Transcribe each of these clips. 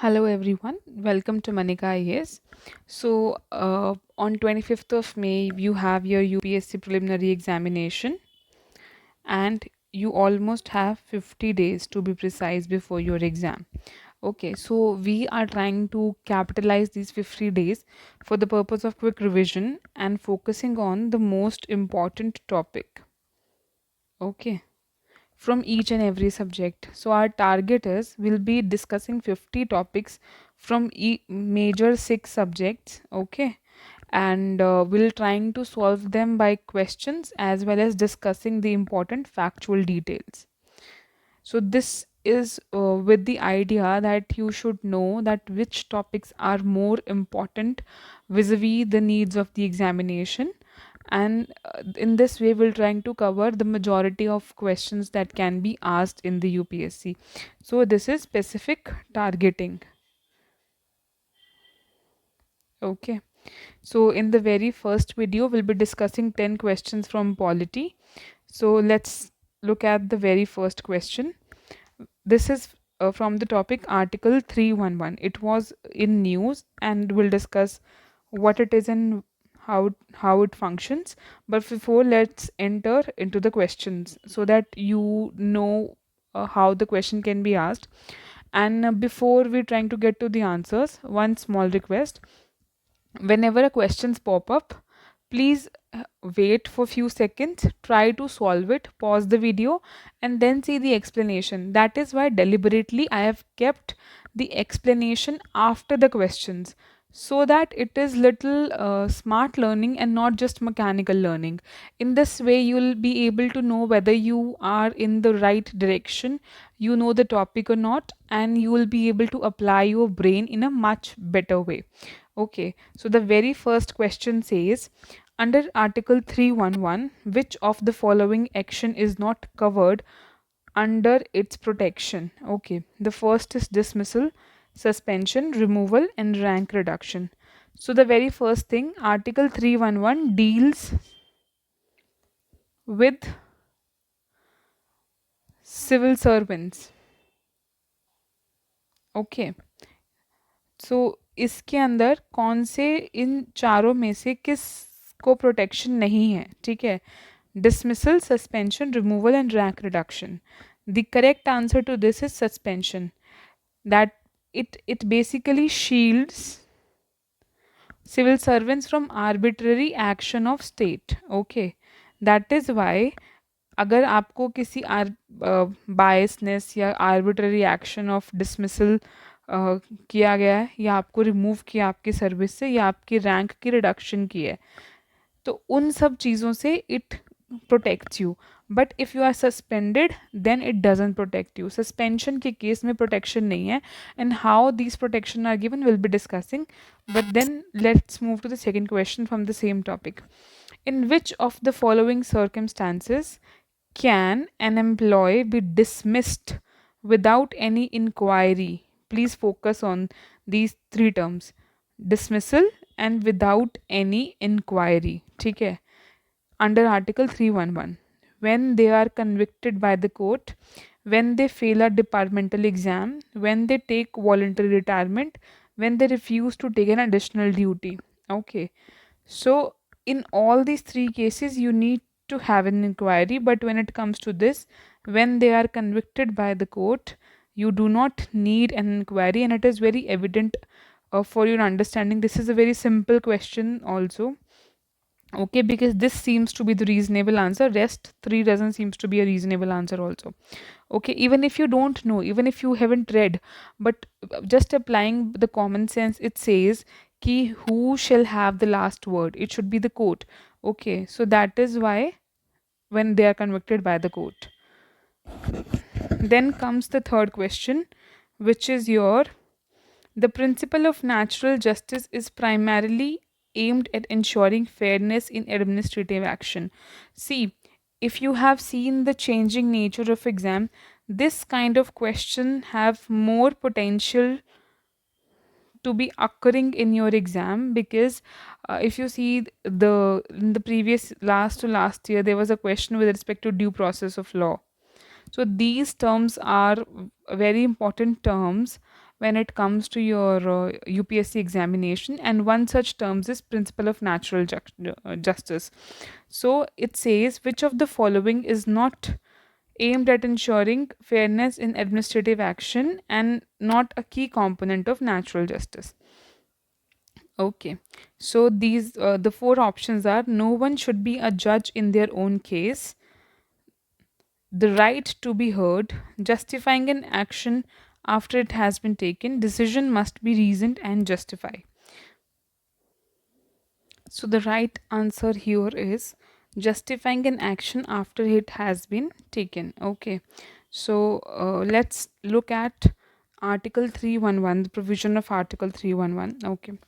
Hello everyone, welcome to Manika IAS. On 25th of May, you have your UPSC preliminary examination, and you almost have 50 days to be precise before your exam. Okay, so we are trying to capitalize these 50 days for the purpose of quick revision and focusing on the most important topic. Okay, from each and every subject. So our target is we'll be discussing 50 topics from major six subjects. Okay, and we'll trying to solve them by questions as well as discussing the important factual details. So this is with the idea that you should know that which topics are more important vis-a-vis the needs of the examination, and in this way we're trying to cover the majority of questions that can be asked in the UPSC. So this is specific targeting. Okay, so in the very first video we'll be discussing 10 questions from polity. So let's look at the very first question. This is from the topic Article 311. It was in news, and we'll discuss what it is and how it functions. But before, let's enter into the questions so that you know how the question can be asked. And before we trying to get to the answers, one small request: whenever a questions pop up, please wait for few seconds, try to solve it, pause the video, and then see the explanation. That is why deliberately I have kept the explanation after the questions, so that it is little smart learning and not just mechanical learning. In this way you will be able to know whether you are in the right direction, you know the topic or not, and you will be able to apply your brain in a much better way. Okay, so the very first question says, under Article 311, which of the following action is not covered under its protection? Okay, the first is dismissal, suspension, removal, and rank reduction. So, the very first thing, Article 311 deals with civil servants. Okay, सो इसके अंदर कौन से इन चारों में से किस को protection नहीं है? ठीक है, dismissal, suspension, removal, and rank reduction. The correct answer to this is suspension. That it basically shields civil servants from arbitrary action of state. Okay, that is why अगर आपको किसी बायसनेस या आर्बिट्ररी एक्शन ऑफ डिसमिसल किया गया है, या आपको remove किया आपकी सर्विस से, या आपकी रैंक की रिडक्शन की है, तो उन सब चीज़ों से it protects you. But if you are suspended then it doesn't protect you. Suspension के केस में प्रोटेक्शन नहीं है, and how this protection are given will be discussing. But then let's move to the second question from the same topic. In which of the following circumstances can an employee be dismissed without any inquiry? Please focus on these three terms: dismissal and without any inquiry. ठीक है, under Article 311. When they are convicted by the court, when they fail a departmental exam, when they take voluntary retirement, when they refuse to take an additional duty. Okay, so in all these three cases, you need to have an inquiry, but when it comes to this, when they are convicted by the court, you do not need an inquiry, and it is very evident for your understanding. This is a very simple question, also. Okay, because this seems to be the reasonable answer. Rest three doesn't seems to be a reasonable answer, also. Okay, even if you don't know, even if you haven't read, but just applying the common sense, it says ki who shall have the last word? It should be the court. Okay, so that is why when they are convicted by the court. Then comes the third question, which is your: the principle of natural justice is primarily aimed at ensuring fairness in administrative action. See, if you have seen the changing nature of exam, this kind of question have more potential to be occurring in your exam, because if you see the in the previous last to last year, there was a question with respect to due process of law. So these terms are very important terms, when it comes to your UPSC examination, and one such terms is principle of natural justice. So it says which of the following is not aimed at ensuring fairness in administrative action and not a key component of natural justice. Okay, so these the four options are: no one should be a judge in their own case, the right to be heard, justifying an action after it has been taken, decision must be reasoned and justify. So the right answer here is justifying an action after it has been taken. Okay, so let's look at Article 311, the provision of Article 311. Okay,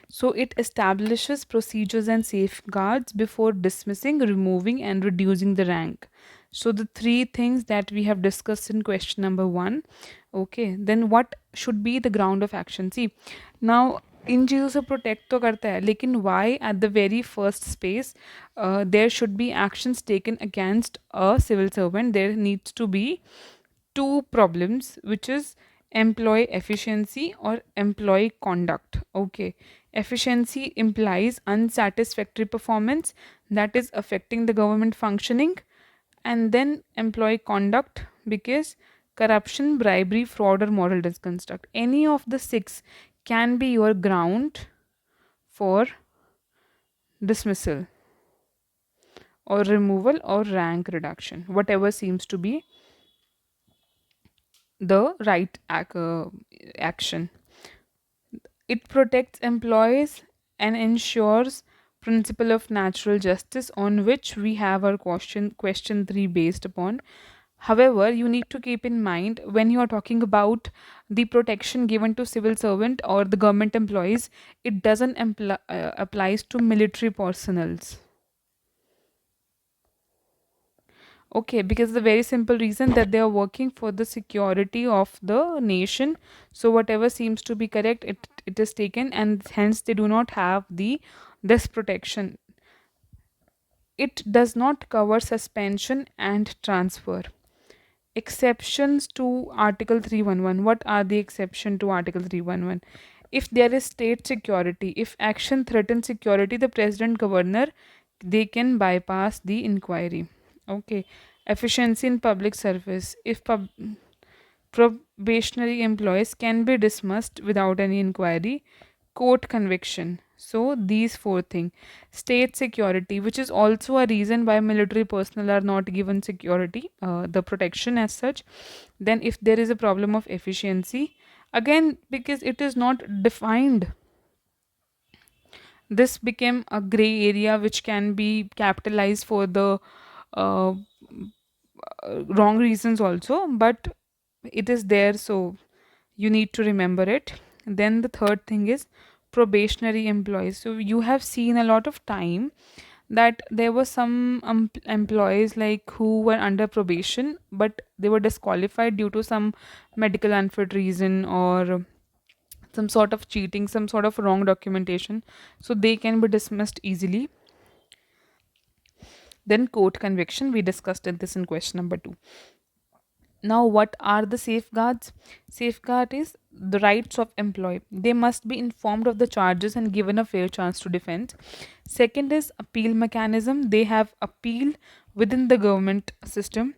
so it establishes procedures and safeguards before dismissing, removing, and reducing the rank. So the three things that we have discussed in question number one. Okay, then what should be the ground of action? See, now इन चीज़ों से protect तो करता है, लेकिन why at the very first space there should be actions taken against a civil servant. There needs to be two problems, which is employee efficiency or employee conduct. Okay, efficiency implies unsatisfactory performance that is affecting the government functioning, and then employee conduct because corruption, bribery, fraud, or moral disconstruct. Any of the six can be your ground for dismissal or removal or rank reduction, whatever seems to be the right action. It protects employees and ensures principle of natural justice, on which we have our question 3 based upon. However, you need to keep in mind when you are talking about the protection given to civil servant or the government employees, it doesn't applies to military personnels. Okay, because the very simple reason that they are working for the security of the nation. So whatever seems to be correct, it is taken, and hence they do not have this protection. It does not cover suspension and transfer. Exceptions to Article 311. What are the exception to Article 311? If there is state security, if action threatens security, the president governor, they can bypass the inquiry. Okay. Efficiency in public service. If probationary employees can be dismissed without any inquiry. Court conviction. So these four things. State security, which is also a reason why military personnel are not given security, the protection as such. Then if there is a problem of efficiency, again because it is not defined, this became a gray area which can be capitalized for the uh, wrong reasons also, but it is there, so you need to remember it. Then the third thing is probationary employees. So you have seen a lot of time that there were some employees like who were under probation, but they were disqualified due to some medical unfit reason or some sort of cheating, some sort of wrong documentation, so they can be dismissed easily. Then court conviction, we discussed this in question number 2. Now, what are the safeguards? Safeguard is the rights of employee. They must be informed of the charges and given a fair chance to defend. Second is appeal mechanism. They have appeal within the government system.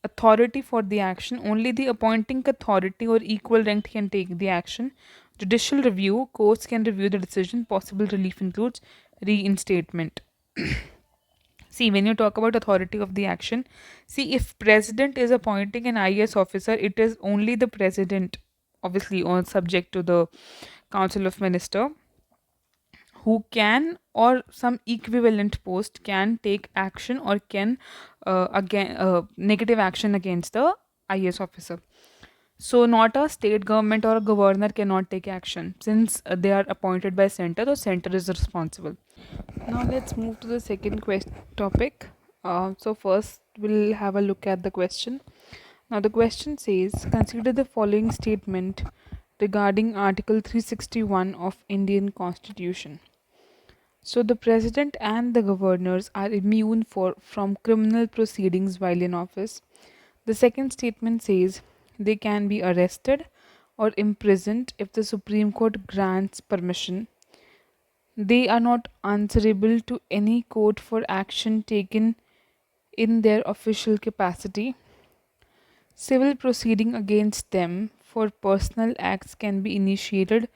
Authority for the action. Only the appointing authority or equal rank can take the action. Judicial review. Courts can review the decision. Possible relief includes reinstatement. See, when you talk about authority of the action, see, if president is appointing an IAS officer, it is only the president, obviously, or subject to the council of minister, who can or some equivalent post can take action or can again negative action against the IAS officer. So, not a state government or a governor cannot take action since they are appointed by center. The center is responsible. Now let's move to the second topic. So first we'll have a look at the question. Now the question says, consider the following statement regarding Article 361 of Indian Constitution. So the president and the governors are immune from criminal proceedings while in office. The second statement says they can be arrested or imprisoned if the Supreme Court grants permission. They are not answerable to any court for action taken in their official capacity. Civil proceeding against them for personal acts can be initiated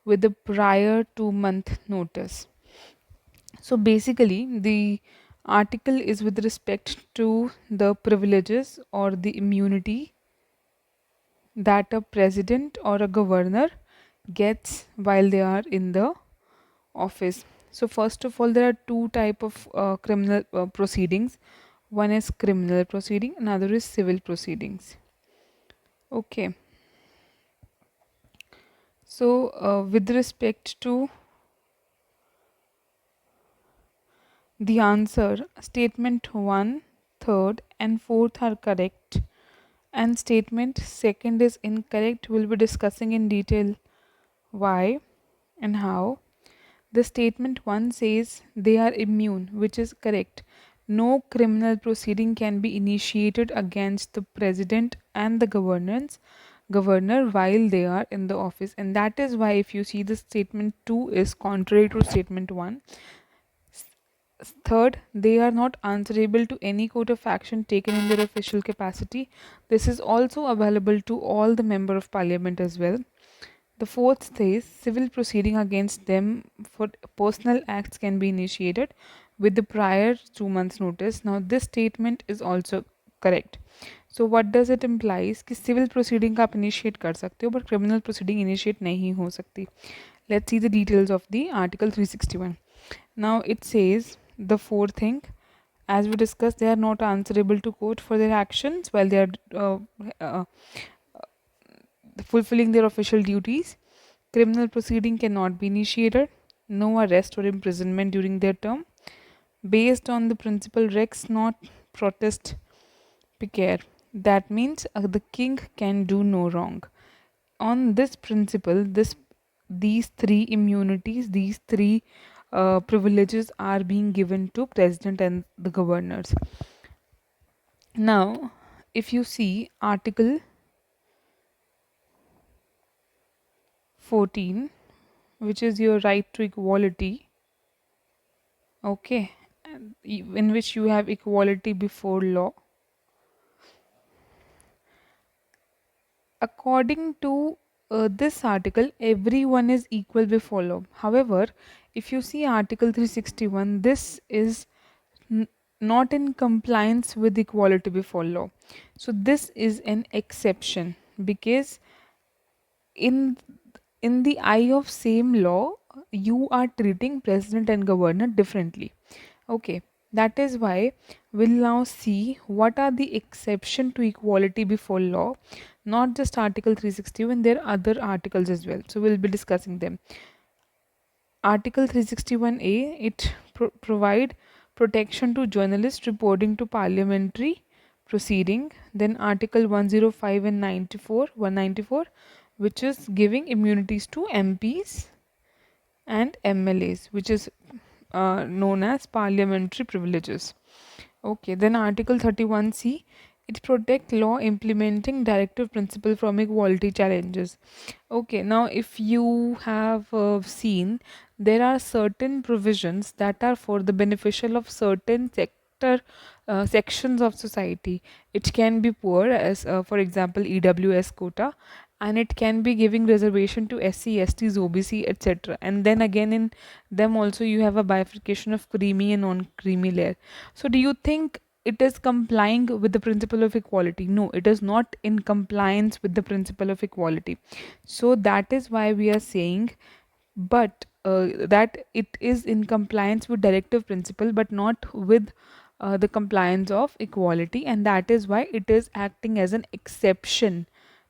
with a prior 2 month notice. So basically, the article is with respect to the privileges or the immunity that a president or a governor gets while they are in the office. So first of all, there are two type of criminal proceedings. One is criminal proceeding, another is civil proceedings. Okay. So with respect to the answer, statement 1, 3rd and 4th are correct, and statement 2nd is incorrect. We'll be discussing in detail why and how. The statement 1 says they are immune, which is correct. No criminal proceeding can be initiated against the president and the governor while they are in the office, and that is why if you see the statement 2 is contrary to statement 1. Third, they are not answerable to any court of action taken in their official capacity. This is also available to all the member of parliament as well. The fourth says civil proceeding against them for personal acts can be initiated with the prior 2 months notice. Now this statement is also correct. So what does it implies कि civil proceeding आप initiate कर सकते हो but criminal proceeding initiate नहीं हो सकती. Let's see the details of the article 361. Now it says the fourth thing, as we discussed, they are not answerable to court for their actions while they are uh, fulfilling their official duties. Criminal proceeding cannot be initiated. No arrest or imprisonment during their term. Based on the principle Rex not protest picere. That means the king can do no wrong. On this principle, these three immunities, these three privileges are being given to president and the governors. Now, if you see Article 14, which is your right to equality, okay, in which you have equality before law. According to this article, everyone is equal before law. However, if you see Article 361, this is not in compliance with equality before law. So this is an exception because in the eye of same law, you are treating president and governor differently. Okay, that is why we'll now see what are the exception to equality before law, not just Article 361, there are other articles as well. So we'll be discussing them. Article 361A, it provide protection to journalists reporting to parliamentary proceeding. Then Article 105 and 194, which is giving immunities to MPs and MLAs, which is known as parliamentary privileges. Okay, then Article 31C, it protect law implementing directive principle from equality challenges. Okay, now if you have seen, there are certain provisions that are for the beneficial of certain sections of society. It can be poor, as for example EWS quota, and it can be giving reservation to SC, STs, OBC, etc. And then again in them also you have a bifurcation of creamy and non-creamy layer. So do you think it is complying with the principle of equality? No, it is not in compliance with the principle of equality. So that is why we are saying, but that it is in compliance with directive principle, but not with the compliance of equality, and that is why it is acting as an exception.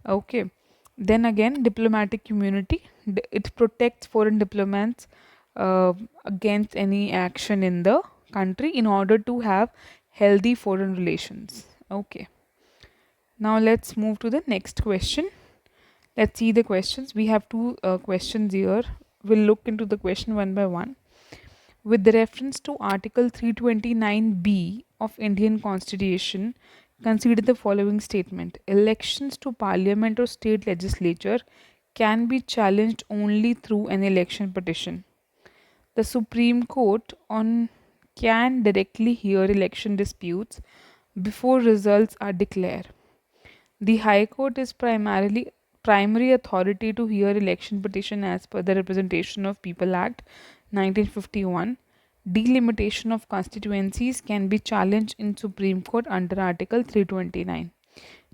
Okay. Then again, diplomatic immunity, it protects foreign diplomats against any action in the country in order to have healthy foreign relations. Okay. Now let's move to the next question. Let's see the questions. We have two questions here. We'll look into the question one by one. With the reference to Article 329B of Indian Constitution, Consider the following statement. Elections to parliament or state legislature can be challenged only through an election petition. The Supreme Court on can directly hear election disputes before results are declared. The High Court is primary authority to hear election petition as per the Representation of People Act 1951. Delimitation of constituencies can be challenged in Supreme Court under Article 329.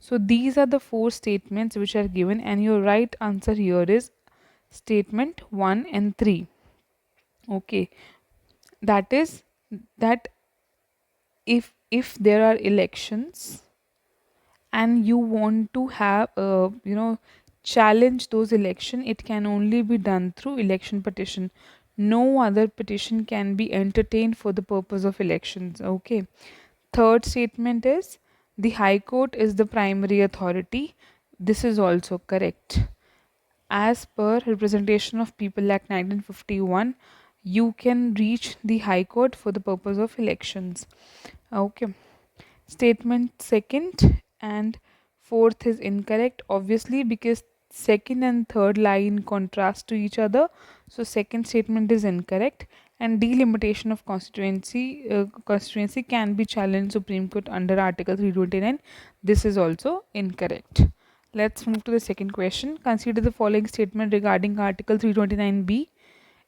So these are the four statements which are given, and your right answer here is statement 1 and 3. Okay, that is that if there are elections and you want to have challenge those election, it can only be done through election petition. No other petition can be entertained for the purpose of elections. Okay. Third statement is the High Court is the primary authority. This is also correct. As per Representation of People Act 1951, you can reach the High Court for the purpose of elections. Okay. Statement second and fourth is incorrect, obviously, because second and third lie in contrast to each other. So second statement is incorrect. And delimitation of constituency can be challenged Supreme Court under Article 329. This is also incorrect. Let's move to the second question. Consider the following statement regarding Article 329b.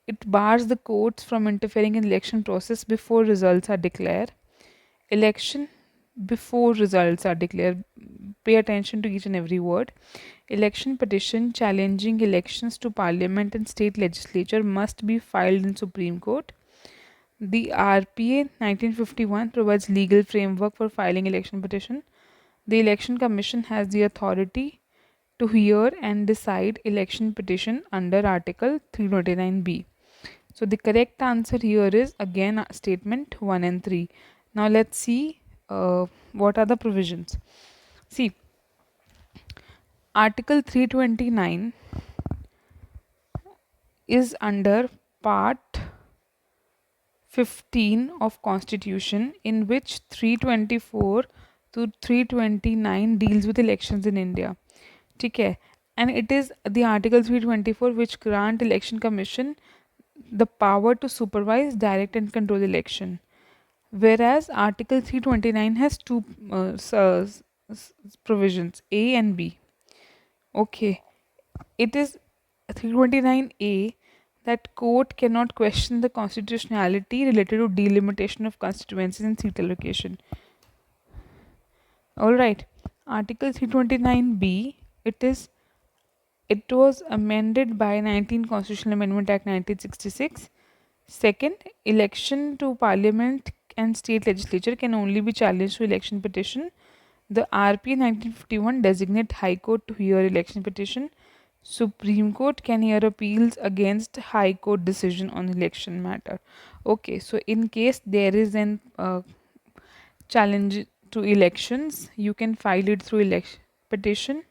It bars the courts from interfering in election process before results are declared. Election before results are declared. Pay attention to each and every word. Election petition challenging elections to parliament and state legislature must be filed in Supreme Court. The RPA 1951 provides legal framework for filing election petition. The Election Commission has the authority to hear and decide election petition under Article 329b. So the correct answer here is again statement 1 and 3. Now let's see what are the provisions. See, Article 329 is under Part 15 of Constitution, in which 324 to 329 deals with elections in India. Okay, and it is the Article 324 which grant Election Commission the power to supervise, direct and control election. Whereas Article 329 has two provisions, A and B. Okay, it is 329A that court cannot question the constitutionality related to delimitation of constituencies and seat allocation. Alright, Article 329B, it was amended by 19 Constitutional Amendment Act 1966. Second, election to parliament and state legislature can only be challenged through election petition. The RP 1951 designate High Court to hear election petition. Supreme Court can hear appeals against High Court decision on election matter. Okay, so in case there is an challenge to elections, you can file it through election petition,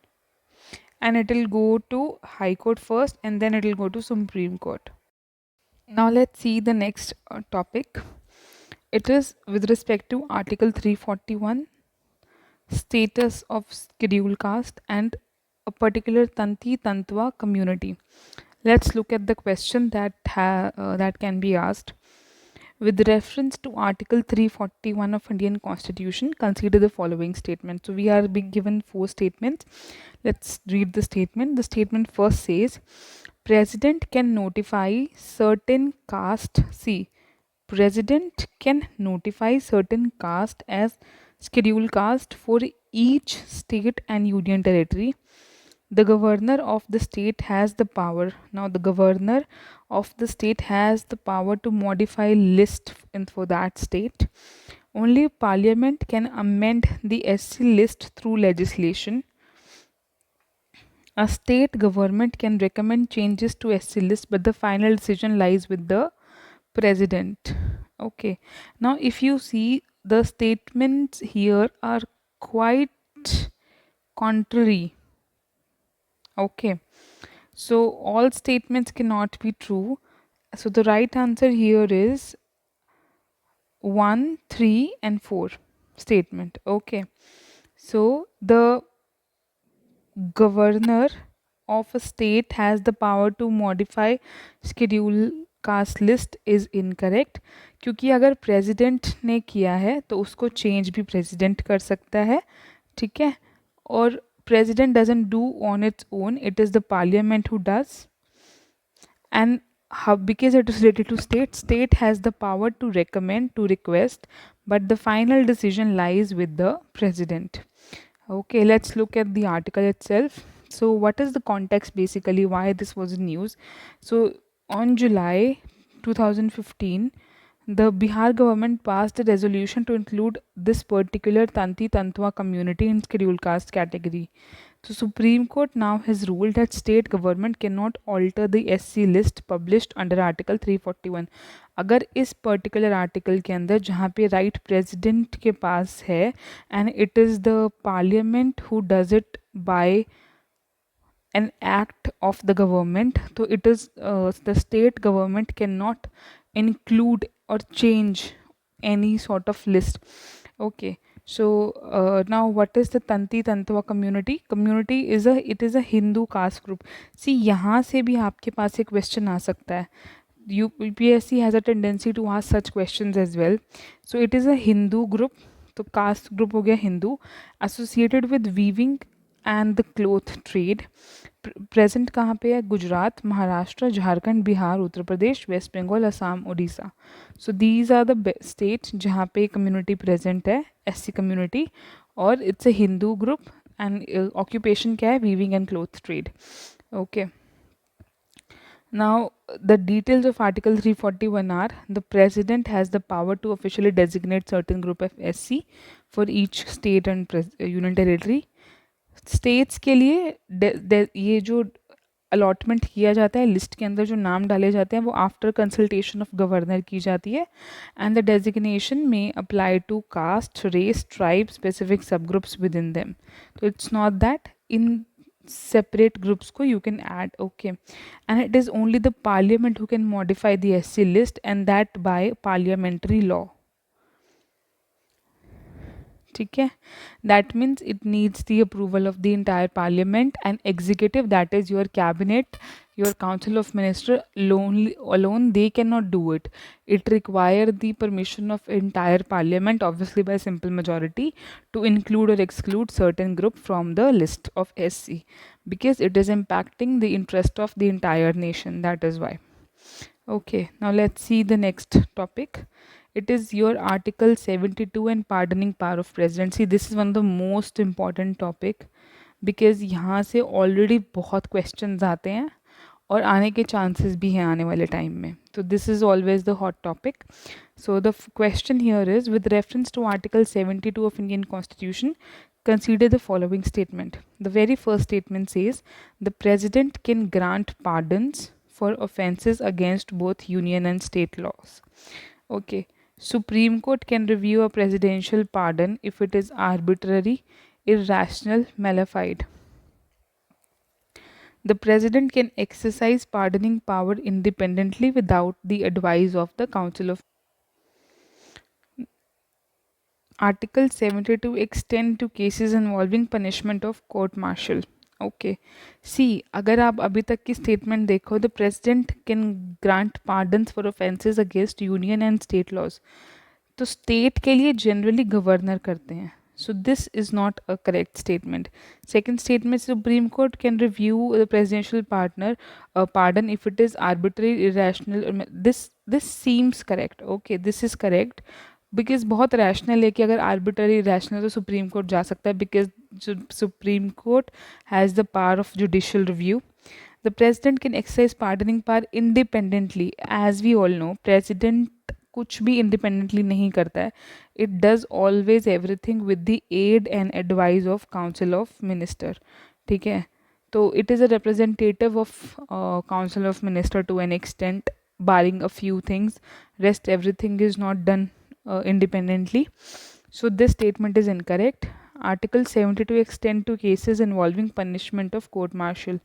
and it will go to High Court first, and then it will go to Supreme Court. Now let's see the next topic. It is with respect to Article 341, status of scheduled caste and a particular Tanti Tantwa community. Let's look at the question that can be asked. With reference to Article 341 of Indian Constitution, consider the following statement. So we are being given four statements. Let's read the statement. The statement first says, President can notify certain caste. See, President can notify certain caste as scheduled caste for each state and union territory. The governor of the state has the power. Now, the governor of the state has the power to modify list for that state. Only parliament can amend the SC list through legislation. A state government can recommend changes to SC list, but the final decision lies with the president. Okay. Now, if you see, the statements here are quite contrary. Okay, so all statements cannot be true. So the right answer here is 1, 3 and 4 statement. Okay, So the governor of a state has the power to modify schedule caste list is incorrect, क्योंकि अगर president ने किया है तो उसको change भी president कर सकता है, ठीक है। और president doesn't do on its own, it is the parliament who does. And how, because it is related to state has the power to recommend, to request, but the final decision lies with the president. Okay, let's look at the article itself. So what is the context, basically why this was in news? So on July 2015, the Bihar government passed a resolution to include this particular Tanti Tantwa community in scheduled caste category. So Supreme Court now has ruled that state government cannot alter the SC list published under Article 341. अगर इस particular article के अंदर जहाँ पे right president के पास है and it is the parliament who does it by an act of the government, so it is the state government cannot include or change any sort of list. Okay, so now what is the Tanti Tantwa community is a, it is a Hindu caste group. See, यहाँ से भी आपके पास एक question आ सकता है. UPSC has a tendency to ask such questions as well. So it is a Hindu group, तो caste group हो गया Hindu, associated with weaving and the cloth trade. Present कहाँ पे है? Gujarat, Maharashtra, Jharkhand, Bihar, Uttar Pradesh, West Bengal, Assam, Orissa. So these are the states जहाँ पे community present है, SC community, और it's a Hindu group and occupation क्या है? Weaving and cloth trade. Okay, now the details of article 341 are: the president has the power to officially designate certain group of SC for each state and union territory. States के लिए ये जो allotment किया जाता है, list के अंदर जो नाम डाले जाते हैं वो आफ्टर कंसल्टेशन ऑफ गवर्नर की जाती है. एंड द डेजिग्नेशन में apply to caste, race, tribe, specific sub groups within them. तो it's not that in separate groups को you can add. Okay, and it is only the parliament who can modify the SC list, and that by parliamentary law. ठीक है, that means it needs the approval of the entire parliament and executive, that is your cabinet, your council of minister alone they cannot do it. It require the permission of entire parliament, obviously by simple majority, to include or exclude certain group from the list of SC, because it is impacting the interest of the entire nation, that is why. Okay, now let's see the next topic. It is your Article 72 and pardoning power of presidency. This is one of the most important topic, because यहाँ से already बहुत questions आते हैं और आने के chances भी हैं आने वाले time में. So this is always the hot topic. So the question here is, with reference to Article 72 of Indian Constitution, consider the following statement. The very first statement says, the president can grant pardons for offences against both union and state laws. Okay. Supreme Court can review a presidential pardon if it is arbitrary, irrational, malefied. The president can exercise pardoning power independently without the advice of the Council of. Article 72 extend to cases involving punishment of court martial. Okay, see अगर आप अभी तक की statement देखो, the president can grant pardons for offences against union and state laws. तो state के लिए generally governor करते हैं. So this is not a correct statement. Second statement, Supreme Court can review the presidential pardon if it is arbitrary, irrational. This seems correct. Okay, this is correct, because बहुत rational है कि अगर arbitrary rational तो supreme Court जा सकता है, because Supreme Court has the power of judicial review. The president can exercise pardoning power independently. As we all know, president कुछ भी इंडिपेंडेंटली नहीं करता है. It does always everything with the aid and advice of council of minister. ठीक है, तो it is a representative of council of minister to an extent, barring a few things. Rest everything is not done independently. So this statement is incorrect. Article 72 extend to cases involving punishment of court martial.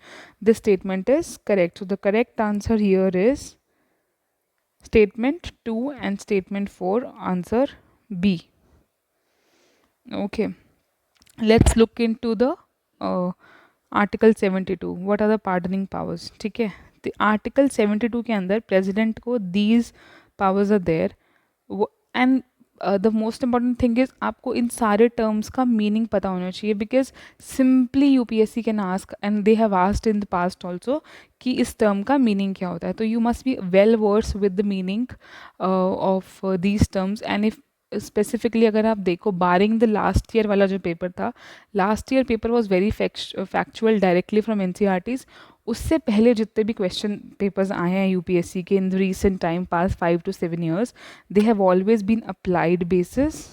This statement is correct. So the correct answer here is statement 2 and statement 4, answer B. Okay. Let's look into the article 72, what are the pardoning powers, ठीक है। तो article 72 के अंदर president को these powers are there, and the most important thing is आपको इन सारे terms का मीनिंग पता होना चाहिए, because simply UPSC can ask and they have asked in the past also कि इस टर्म का मीनिंग क्या होता है। तो you must be well versed with the meaning of these terms, and if specifically अगर आप देखो बारिंग द लास्ट ईयर वाला जो पेपर था, last year paper was very factual directly from NCERTs. उससे पहले जितने भी क्वेश्चन पेपर्स आए हैं यूपीएससी के in recent time past 5 to 7 years, they have always been applied basis,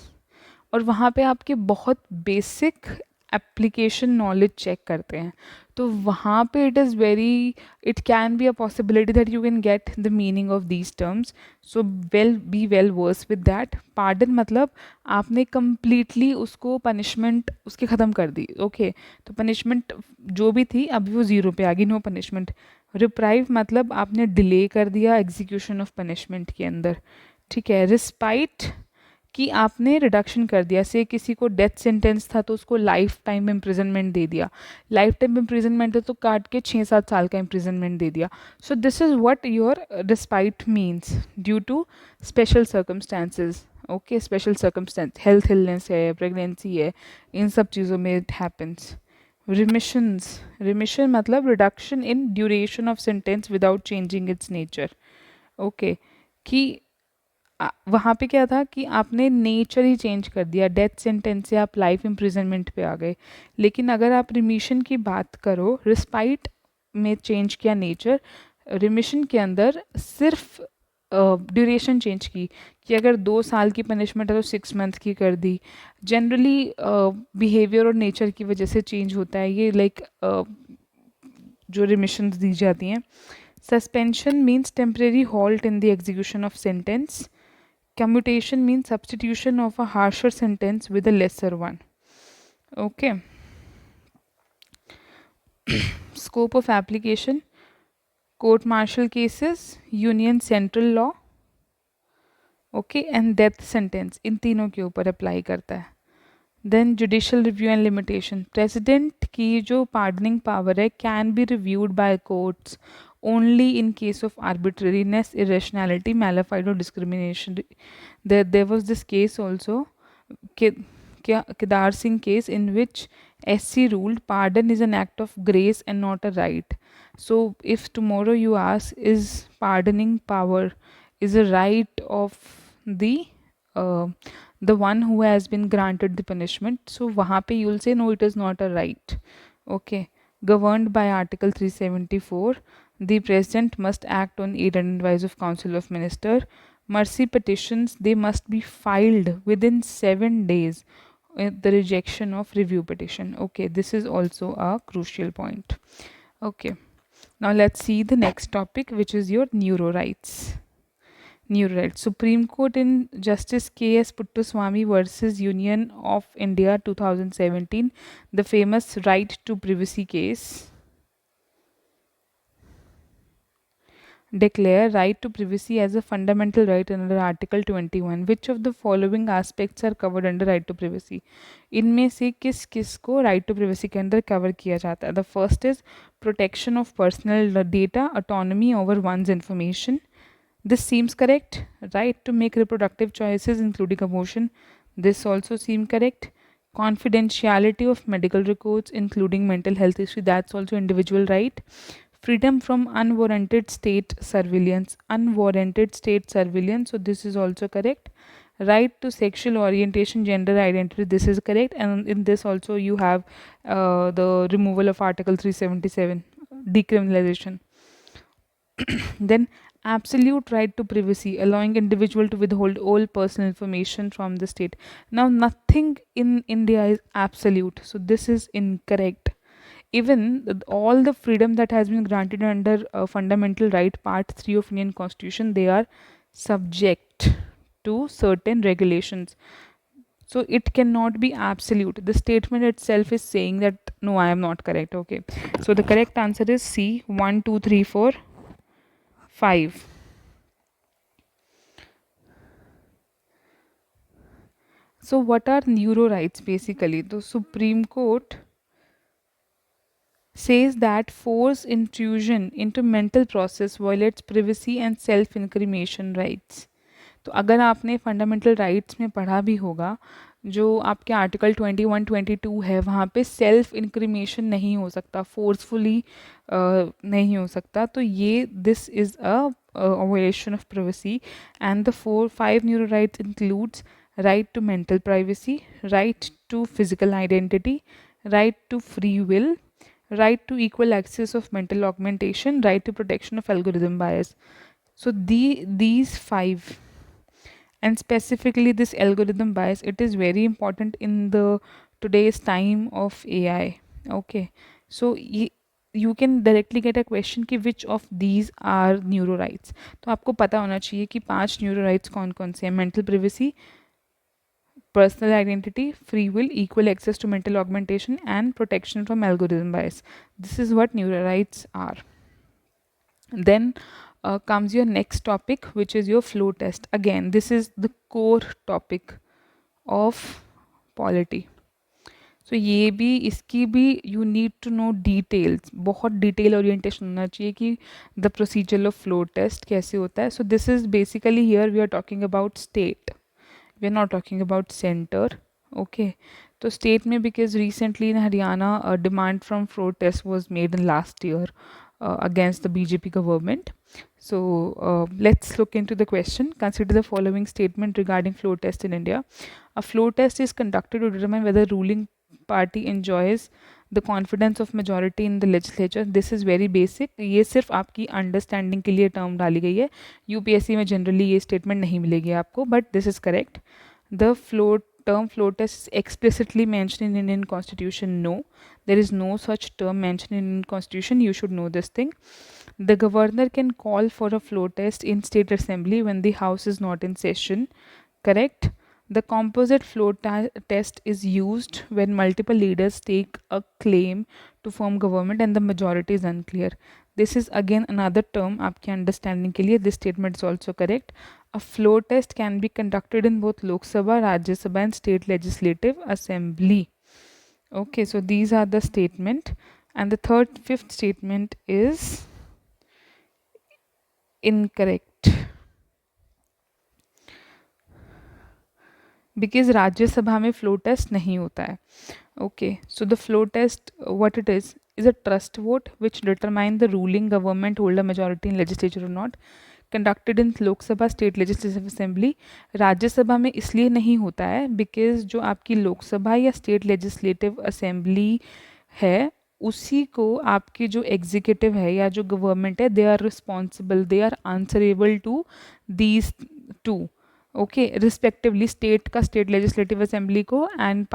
और वहाँ पे आपके बहुत बेसिक एप्लीकेशन नॉलेज चेक करते हैं। तो वहाँ पे it is very, it can be a possibility that you can get the meaning of these terms, so well be well versed with that. Pardon मतलब आपने कम्प्लीटली उसको पनिशमेंट उसकी ख़त्म कर दी, ओके तो पनिशमेंट जो भी थी अभी वो ज़ीरो पे आ गई, नो पनिशमेंट। रिप्राइव मतलब आपने डिले कर दिया एग्जीक्यूशन ऑफ पनिशमेंट के अंदर, ठीक है। रिस्पाइट कि आपने रिडक्शन कर दिया, से किसी को डेथ सेंटेंस था तो उसको लाइफ टाइम इम्प्रिजनमेंट दे दिया, लाइफ टाइम इम्प्रिजनमेंट है तो काट के 6-7 साल का इम्प्रिजनमेंट दे दिया। So this is what your despite means, due to special circumstances, okay special circumstance, health illness है, प्रेगनेंसी है, इन सब चीज़ों में इट हैपन्स। रिमिशंस, रिमिशन मतलब reduction in duration of sentence without changing its nature, okay कि वहाँ पे क्या था कि आपने नेचर ही चेंज कर दिया, डेथ सेंटेंस से आप लाइफ इम्प्रिजनमेंट पे आ गए। लेकिन अगर आप रिमिशन की बात करो, रिस्पाइट में चेंज किया नेचर, रिमिशन के अंदर सिर्फ ड्यूरेशन चेंज की, कि अगर 2 साल की पनिशमेंट है तो 6 मंथ की कर दी। जनरली बिहेवियर और नेचर की वजह से चेंज होता है ये, लाइक जो रिमिशंस दी जाती हैं। Suspension means temporary halt in the execution of sentence. Commutation means substitution of a harsher sentence with a lesser one. Okay. Scope of application: court martial cases, union central law, okay, and death sentence, इन तीनों के ऊपर apply करता है। Then judicial review and limitation, president की जो pardoning power है can be reviewed by courts only in case of arbitrariness, irrationality, malafide or discrimination. There was this case also, Kedar Singh case, in which SC ruled pardon is an act of grace and not a right. So if tomorrow you ask, is pardoning power is a right of the uh, the one who has been granted the punishment, so वहाँ पे you'll say no, it is not a right, okay. Governed by Article 374, the President must act on aid and advice of Council of Minister. Mercy petitions, they must be filed within 7 days. The rejection of review petition. Okay, this is also a crucial point. Okay, now let's see the next topic, which is your neuro rights. Neuro rights. Supreme Court in Justice K.S. Puttaswamy versus Union of India 2017, the famous right to privacy case, declare right to privacy as a fundamental right under Article 21. Which of the following aspects are covered under right to privacy? इनमें से किस किस को right to privacy के अंदर cover किया जाता है? The first is protection of personal data, autonomy over one's information. This seems correct. Right to make reproductive choices, including abortion. This also seems correct. Confidentiality of medical records, including mental health history. That's also individual right. Freedom from unwarranted state surveillance. Unwarranted state surveillance. So this is also correct. Right to sexual orientation, gender identity. This is correct. And in this also you have the removal of Article 377, decriminalization. Then absolute right to privacy, allowing individual to withhold all personal information from the state. Now nothing in India is absolute, so this is incorrect. Even all the freedom that has been granted under fundamental right part 3 of Indian constitution, they are subject to certain regulations, so it cannot be absolute. The statement itself is saying that no, I am not correct. Okay, so the correct answer is C, 1 2 3 4 5. So what are neuro rights basically? The Supreme Court says that forced intrusion into mental process violates privacy and self incrimination rights. तो अगर आपने fundamental rights में पढ़ा भी होगा, जो आपके article 21-22 है, वहाँ पे सेल्फ इंक्रिमेशन नहीं हो सकता, फोर्सफुली नहीं हो सकता. तो ये this is a violation of privacy. And the 5 neuro rights includes right to mental privacy, right to physical identity, right to free will, right to equal access of mental augmentation, right to protection of algorithm bias. So these 5, and specifically this algorithm bias, it is very important in the today's time of AI. Okay, so you can directly get a question कि which of these are neuro rights. तो आपको पता होना चाहिए कि 5 neuro rights कौन कौन से हैं: mental privacy, personal identity, free will, equal access to mental augmentation, and protection from algorithm bias. This is what neuro rights are. Then comes your next topic, which is your flow test. Again, this is the core topic of polity. So ये भी, इसकी भी you need to know details. बहुत detail orientation होना चाहिए कि the procedure of flow test कैसे होता है. So this is basically, here we are talking about state. We are not talking about center. Okay. So state में, because recently in Haryana a demand from flow test was made in last year against the BJP government. So let's look into the question. Consider the following statement regarding flow test in India. A flow test is conducted to determine whether ruling party enjoys the confidence of majority in the legislature. This is very basic. ये सिर्फ आपकी understanding के लिए term डाली गई है. UPSC में generally ये स्टेटमेंट नहीं मिलेगी आपको, but this is correct. The term flow test is explicitly mentioned in Indian Constitution. No, there is no such term mentioned in Indian Constitution. You should know this thing. The governor can call for a flow test in state assembly when the house is not in session. Correct. The composite flow test is used when multiple leaders take a claim to form government and the majority is unclear. This is again another term आपकी understanding के लिए. This statement is also correct. A flow test can be conducted in both Lok Sabha, Rajya Sabha and State Legislative Assembly. Okay, so these are the statement. And the fifth statement is incorrect. Because Rajya Sabha में flow test नहीं होता है. Okay, so the flow test, what it is a trust vote which determine the ruling government hold a majority in legislature or not. Conducted in Lok Sabha, State Legislative Assembly. राज्य सभा में इसलिए नहीं होता है because जो आपकी लोक सभा या स्टेट लेजिस्लेटिव असेंबली है, उसी को आपकी जो एग्जीक्यूटिव है या जो गवर्नमेंट है, they are responsible, they are answerable to these two. Okay, respectively state का स्टेट लेजिस्लेटिव असेंबली को एंड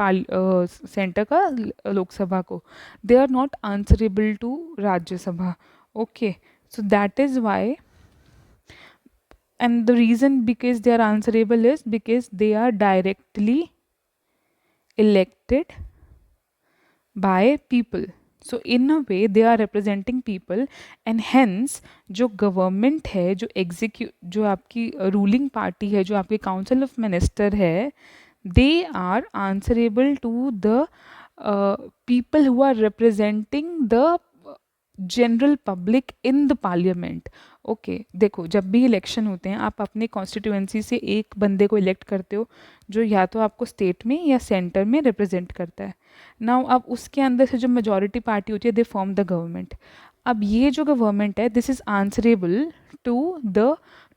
सेंटर का लोकसभा को. They are not answerable to Rajya Sabha. Okay, so that is why, and the reason because they are answerable is because they are directly elected by people. So in a way they are representing people, and hence जो government है, जो आपकी ruling party है, जो आपकी council of minister है, they are answerable to the people who are representing the general public in the parliament. Okay, देखो, जब भी इलेक्शन होते हैं, आप अपने कॉन्स्टिट्यूएंसी से एक बंदे को इलेक्ट करते हो जो या तो आपको स्टेट में या सेंटर में रिप्रेजेंट करता है. नाउ अब उसके अंदर से जो मेजॉरिटी पार्टी होती है, दे फॉर्म द गवर्नमेंट. अब ये जो गवर्नमेंट है, this is answerable to the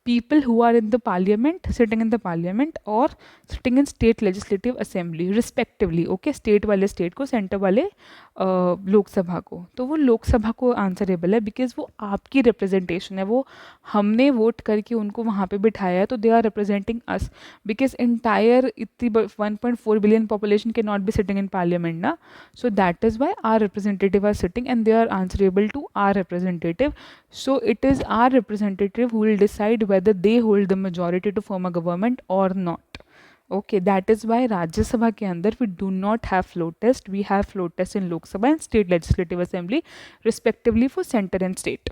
people who are in the parliament, sitting in the parliament or sitting in state legislative assembly respectively. Okay, state वाले state को, center वाले लोकसभा को. तो वो लोकसभा को आंसरेबल है बिकॉज वो आपकी रिप्रेजेंटेशन है, वो हमने वोट करके उनको वहाँ पे बिठाया है, तो they are representing us. Because entire इतनी 1.4 बिलियन पॉपुलेशन के not be sitting in parliament ना. So that is why our representative are sitting and they are answerable to our representative. So it is our representative who will decide whether they hold the majority to form a government or not. Okay, that is why Rajya Sabha के अंदर we do not have flow test. We have flow test in Lok Sabha and State Legislative Assembly respectively for center and state.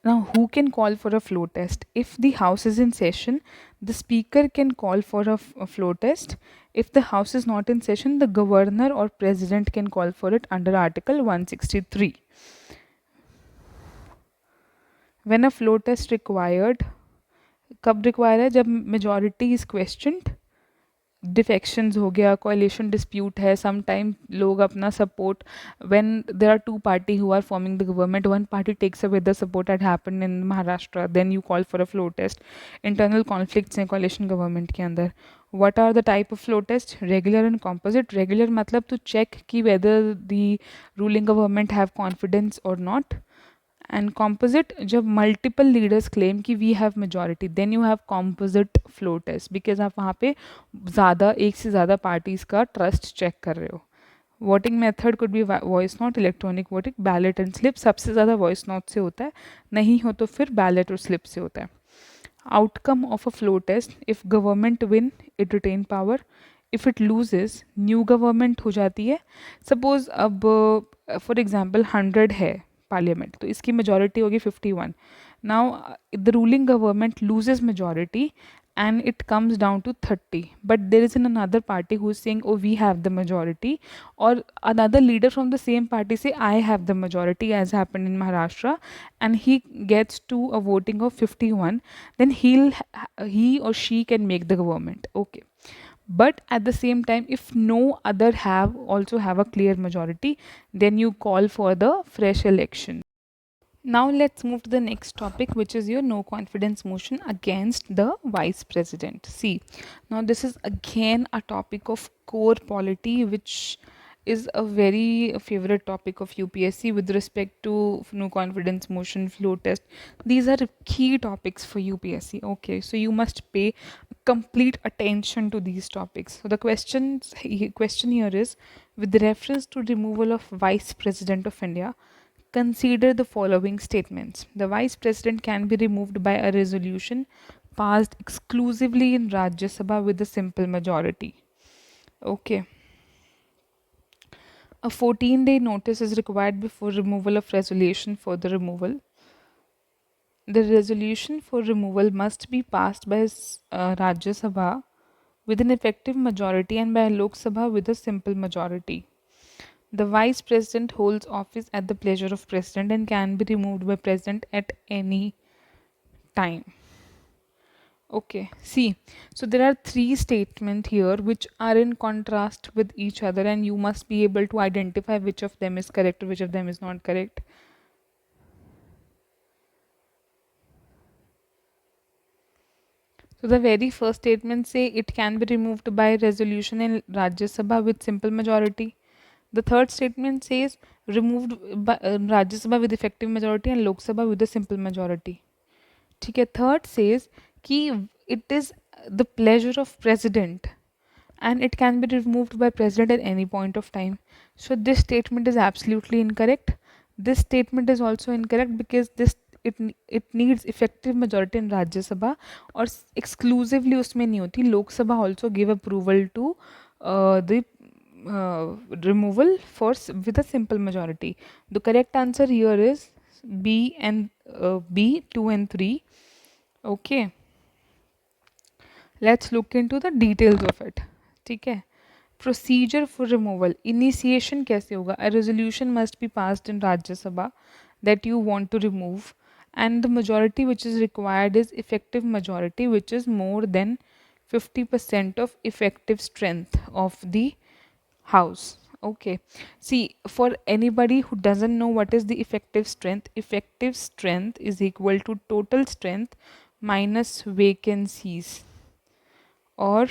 Now, who can call for a floor test? If the house is in session, the speaker can call for a floor test. If the house is not in session, the governor or president can call for it under Article 163. When a floor test required, कब require है? जब majority is questioned, defections हो गया, कोalition dispute है, sometime लोग अपना support, when there are two party who are forming the government, one party takes away the support that happened in Maharashtra, then you call for a floor test. Internal conflicts हैं coalition government के अंदर. What are the type of floor test? Regular and composite. Regular मतलब to check कि whether the ruling government have confidence or not. And composite, जब multiple leaders claim कि we have majority, then you have composite flow test, because आप वहाँ पे ज़्यादा एक से ज़्यादा parties का trust check कर रहे हो. Voting method could be voice note, electronic voting, ballot and slip. सबसे ज़्यादा voice note से होता है, नहीं हो तो फिर ballot और slip से होता है. Outcome of a flow test: if government win, it retain power. If it loses, new government हो जाती है. Suppose अब for example 100 है पार्लियामेंट, तो इसकी मेजॉरिटी होगी 51. Now the ruling government loses majority and it comes down to 30, but there is another party who is saying, oh, we have the majority, or another leader from the same party say, I have the majority, as happened in Maharashtra, and he gets to a voting of 51, then he or she can make the government. Okay, but at the same time, if no other also have a clear majority, then you call for the fresh election. Now let's move to the next topic, which is your no confidence motion against the vice president. See, now this is again a topic of core polity, which is a very favorite topic of UPSC with respect to no confidence motion, flow test. These are key topics for UPSC. Okay, so you must pay complete attention to these topics. So the question here is, with reference to removal of vice president of India, consider the following statements. The vice president can be removed by a resolution passed exclusively in Rajya Sabha with a simple majority. Okay. A 14-day notice is required before removal of resolution for the removal. The resolution for removal must be passed by Rajya Sabha with an effective majority and by Lok Sabha with a simple majority. The vice president holds office at the pleasure of president and can be removed by president at any time. Okay, see, so there are three statements here which are in contrast with each other, and you must be able to identify which of them is correct or which of them is not correct. So the very first statement say it can be removed by resolution in Rajya Sabha with simple majority. The third statement says removed by Rajya Sabha with effective majority and Lok Sabha with a simple majority. ठीक है. Third says कि it is the pleasure of president and it can be removed by president at any point of time. So this statement is absolutely incorrect. This statement is also incorrect because it needs effective majority in Rajya Sabha और exclusively उसमें नहीं होती. Lok Sabha also give approval to the removal with a simple majority. The correct answer here is B and B 2 and 3. Okay, let's look into the details of it. ठीक है. Procedure for removal. Initiation कैसे होगा? A resolution must be passed in Rajya Sabha that you want to remove, and the majority which is required is effective majority, which is more than 50% of effective strength of the house. Okay, see, for anybody who doesn't know what is the effective strength is equal to total strength minus vacancies or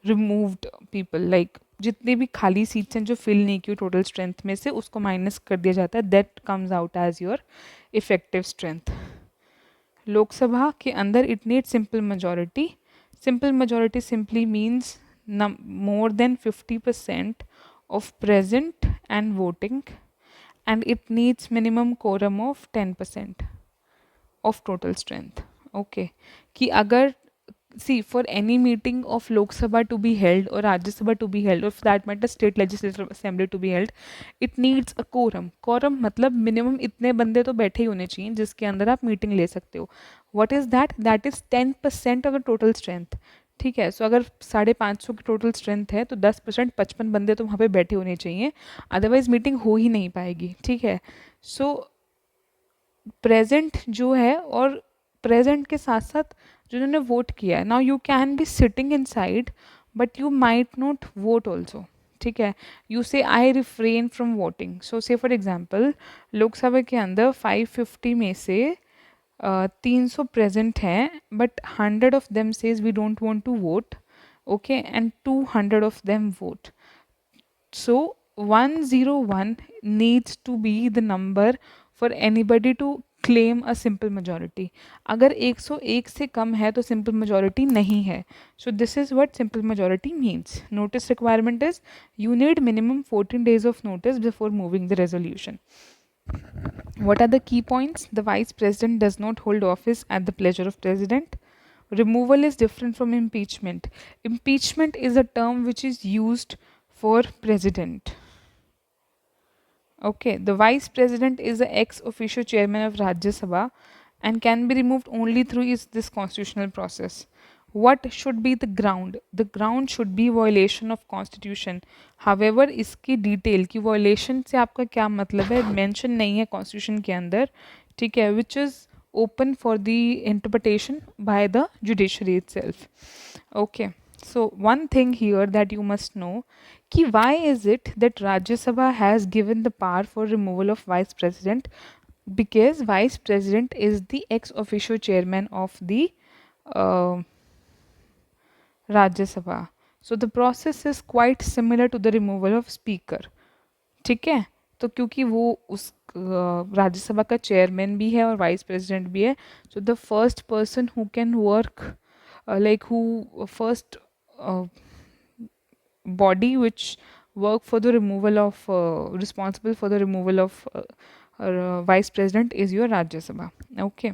removed people. Like जितने भी खाली seats हैं जो fill नहीं की total strength में से, उसको माइनस कर दिया जाता है. That comes out as your effective strength. Lok Sabha के अंदर it need simple majority. Simple majority simply means more than 50% of present and voting, and it needs minimum quorum of 10% of total strength. Okay, कि अगर see, for any meeting of Lok Sabha to be held or Rajya Sabha to be held, or for that matter state legislative assembly to be held, it needs a quorum. Quorum मतलब minimum इतने बंदे तो बैठे ही होने चाहिए जिसके अंदर आप मीटिंग ले सकते हो. What is that? That is 10% of the total strength. ठीक है. सो अगर 550 की टोटल स्ट्रेंथ है तो 10% 55 बंदे तो वहाँ पे बैठे होने चाहिए, अदरवाइज मीटिंग हो ही नहीं पाएगी. ठीक है. सो प्रेजेंट जो है और प्रेजेंट के साथ साथ जिन्होंने वोट किया है, now you can be sitting in side but you might not vote also. ठीक है. यू से आई रिफ्रेन फ्रॉम वोटिंग. सो से फॉर एग्जाम्पल लोकसभा के अंदर 550 में से 300 प्रेजेंट हैं but 100 of them says we don't want to vote. Okay. And 200 of them vote. So 101 needs to be the number for anybody to claim a simple majority. अगर 101 से कम है तो simple majority नहीं है. So this is what simple majority means. Notice requirement is you need minimum 14 days of notice before moving the resolution. What are the key points? The vice president does not hold office at the pleasure of president. Removal is different from impeachment. Impeachment is a term which is used for president. Okay, the vice president is the ex officio chairman of Rajya Sabha and can be removed only through this constitutional process. What should be the ground? The ground should be violation of constitution. However, इसकी detail की violation से आपका क्या मतलब है mention नहीं है constitution के अंदर. ठीक है. which is open for the interpretation by the judiciary itself. Okay. So one thing here that you must know कि why is it that Rajya Sabha has given the power for removal of vice president? Because vice president is the ex officio chairman of the uh, Rajya Sabha. So the process is quite similar to the removal of speaker. ठीक है. तो क्योंकि वो उस राज्यसभा का chairman भी है और वाइस प्रेसिडेंट भी है, so the first person who can work like who first body which work for the removal of responsible for the removal of vice president is your Rajya Sabha. Okay.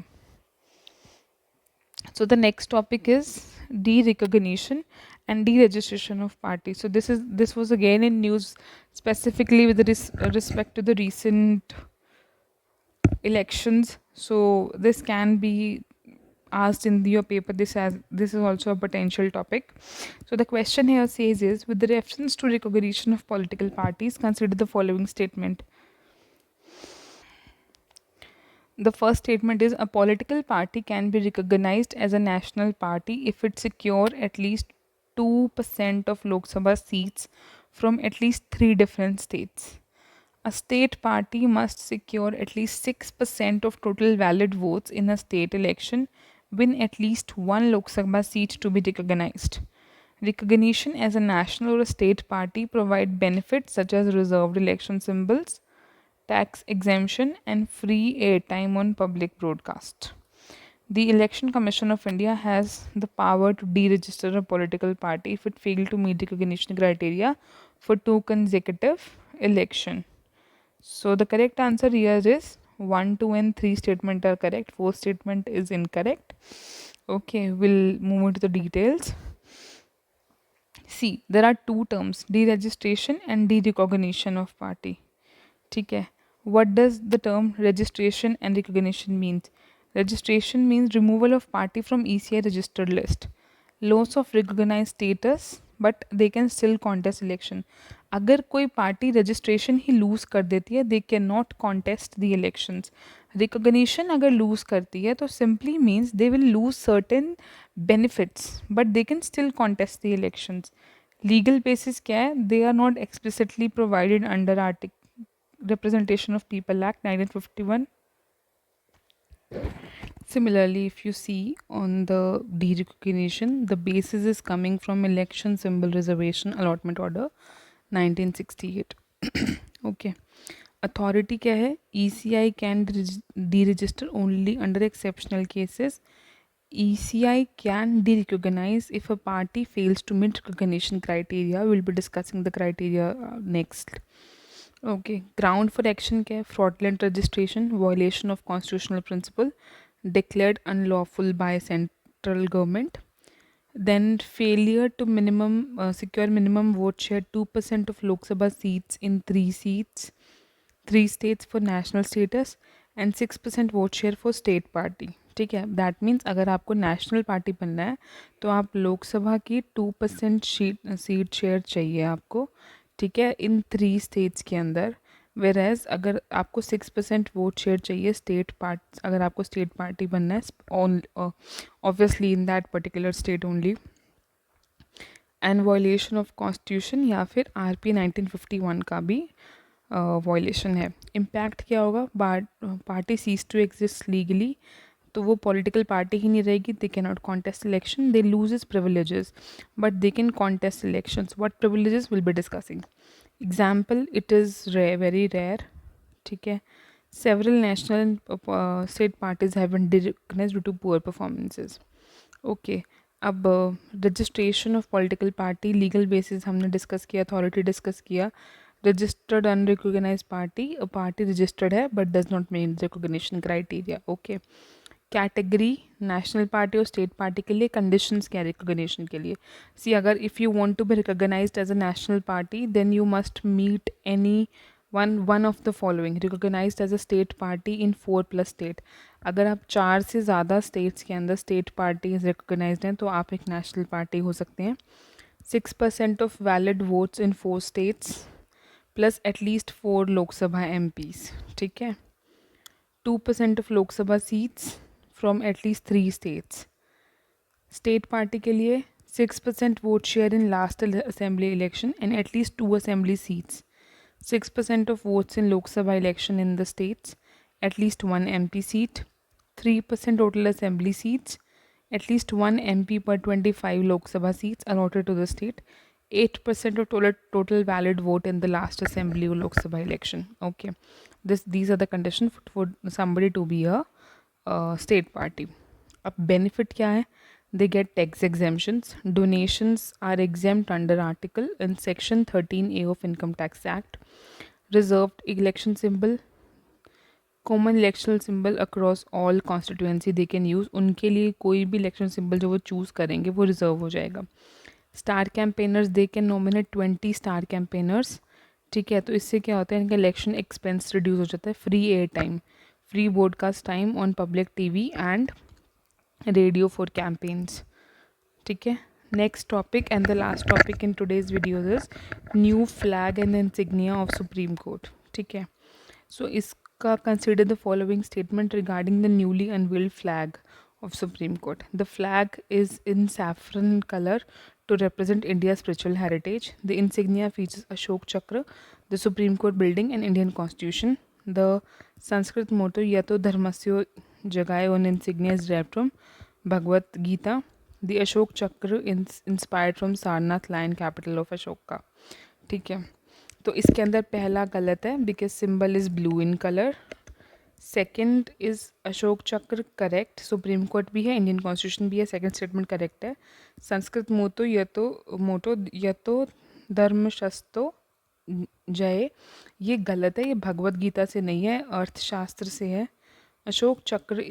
So the next topic is derecognition and deregistration of parties. So this was again in news specifically with respect to the recent elections. So this can be asked in your paper. This is also a potential topic. So the question here says is, with the reference to recognition of political parties, consider the following statement. The first statement is, a political party can be recognized as a national party if it secure at least 2% of Lok Sabha seats from at least 3 different states. A state party must secure at least 6% of total valid votes in a state election, win at least one Lok Sabha seat to be recognized. Recognition as a national or a state party provide benefits such as reserved election symbols, tax exemption, and free airtime on public broadcast. The Election Commission of India has the power to deregister a political party if it failed to meet recognition criteria for 2 consecutive election. So the correct answer here is 1, 2 and 3 statement are correct. 4th statement is incorrect. Okay, we'll move into the details. See, there are 2 terms, deregistration and derecognition of party. ठीक है. What does the term registration and recognition means? Registration means removal of party from ECI registered list. Loss of recognized status, but they can still contest election. अगर कोई party registration ही loose कर देती है, they can not contest the elections. Recognition अगर lose करती है तो simply means they will lose certain benefits but they can still contest the elections. Legal basis क्या है? They are not explicitly provided under article Representation of People Act 1951. Similarly, if you see on the derecognition, the basis is coming from Election Symbol Reservation Allotment Order 1968. Okay. Authority क्या है? ECI can deregister only under exceptional cases. ECI can derecognize if a party fails to meet recognition criteria. We'll be discussing the criteria next. Okay, ground for action क्या है? fraudulent registration, violation of constitutional principle, declared unlawful by central government, Then failure to secure minimum vote share 2% of Lok Sabha seats in three states for national status and 6% vote share for state party. ठीक है, that means अगर आपको national party बनना है तो आप लोकसभा की 2% seat share चाहिए आपको. ठीक है, इन 3 स्टेट्स के अंदर. वेर एज अगर आपको 6% वोट शेयर चाहिए अगर आपको स्टेट पार्टी बनना है obviously in that particular state only. And violation of constitution या फिर RP 1951 का भी वॉयलेशन है. इम्पैक्ट क्या होगा? Party ceases to exist legally, तो वो पॉलिटिकल पार्टी ही नहीं रहेगी. They can not contest election. They lose its privileges but they can contest elections. What privileges will be discussing. Example, it is very rare. ठीक है, several national state parties have been derecognised due to poor performances. Okay, अब registration of political party legal basis हमने discuss किया, authority discuss किया. Registered unrecognised party, party registered है but does not meet recognition criteria. Okay, category national party और state party के लिए conditions क्या है रिकॉग्निशन के लिए? सी, अगर if you want to be recognised as a national party then you must meet any one of the following. Recognised as a state party in 4+ state. अगर आप 4 से ज़्यादा स्टेट्स के अंदर स्टेट पार्टीज रिकॉग्नाइज्ड हैं तो आप एक नेशनल पार्टी हो सकते हैं. 6% of valid votes in 4 states plus at least 4 Lok Sabha MPs. ठीक है, 2% of Lok Sabha seats from at least 3 states. State party के लिए 6% vote share in last assembly election and at least 2 assembly seats. 6% of votes in Lok Sabha election in the states, at least 1 MP seat. 3% total assembly seats, at least 1 MP per 25 Lok Sabha seats allotted to the state. 8% of total valid vote in the last assembly Lok Sabha election. Okay, these are the conditions for somebody to be a state party. अब benefit क्या है? They get tax exemptions. Donations are exempt under article in section 13A of Income Tax Act. Reserved election symbol, common electoral symbol across all constituency they can use. उनके लिए कोई भी election symbol जो वो choose करेंगे वो reserve हो जाएगा. Star campaigners, they can nominate 20 star campaigners. ठीक है, तो इससे क्या होता है, इनका election expense reduce हो जाता है. Free air time, free broadcast time on public TV and radio for campaigns. ठीक है, next topic and the last topic in today's video is new flag and insignia of Supreme Court. ठीक है, so इसका consider the following statement regarding the newly unveiled flag of Supreme Court. The flag is in saffron color to represent India's spiritual heritage. The insignia features Ashok Chakra, the Supreme Court building and Indian Constitution. The Sanskrit motto Yato Dharmasyo Jagaye on insignia is derived from Bhagavad Gita. The Ashok Chakra inspired from Sarnath, lion capital of Ashoka. ठीक है, तो इसके अंदर पहला गलत है because symbol is blue in colour. Second is Ashok चक्र correct. Supreme court भी है, इंडियन कॉन्स्टिट्यूशन भी है. सेकंड स्टेटमेंट करेक्ट है. संस्कृत मोटो यतो धर्मशस्तो जय, ये गलत है. ये भगवत गीता से नहीं है, अर्थशास्त्र से है. अशोक चक्र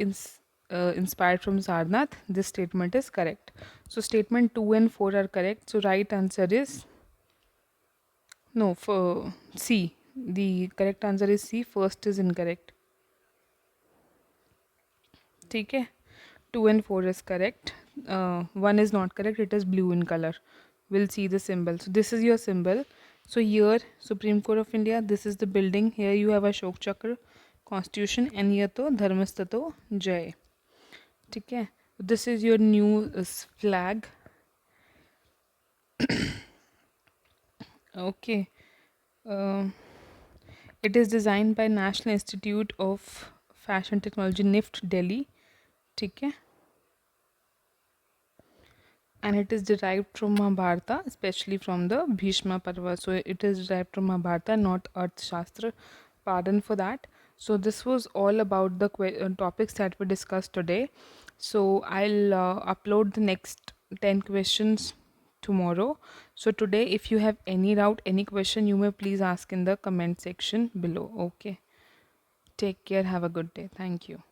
inspired from Sarnath. This statement is correct. So statement 2 and 4 are correct. So right answer is no, for C. The correct answer is C. First is incorrect. ठीक है, 2 and 4 is correct. 1 is not correct. It is blue in color. We'll see the symbol. So this is your symbol. So here Supreme Court of India. This is the building. Here you have Ashok Chakra, Constitution, and here to Dharmastato Jai. ठीक है, this is your new flag. Okay, it is design by National Institute of Fashion Technology NIFT Delhi. ठीक है, and it is derived from Mahabharata, especially from the Bhishma Parva. So it is derived from Mahabharata, not Arthashastra. Pardon for that. So this was all about the topics that were discussed today. So I'll upload the next 10 questions tomorrow. So today, if you have any doubt, any question, you may please ask in the comment section below. Okay. Take care. Have a good day. Thank you.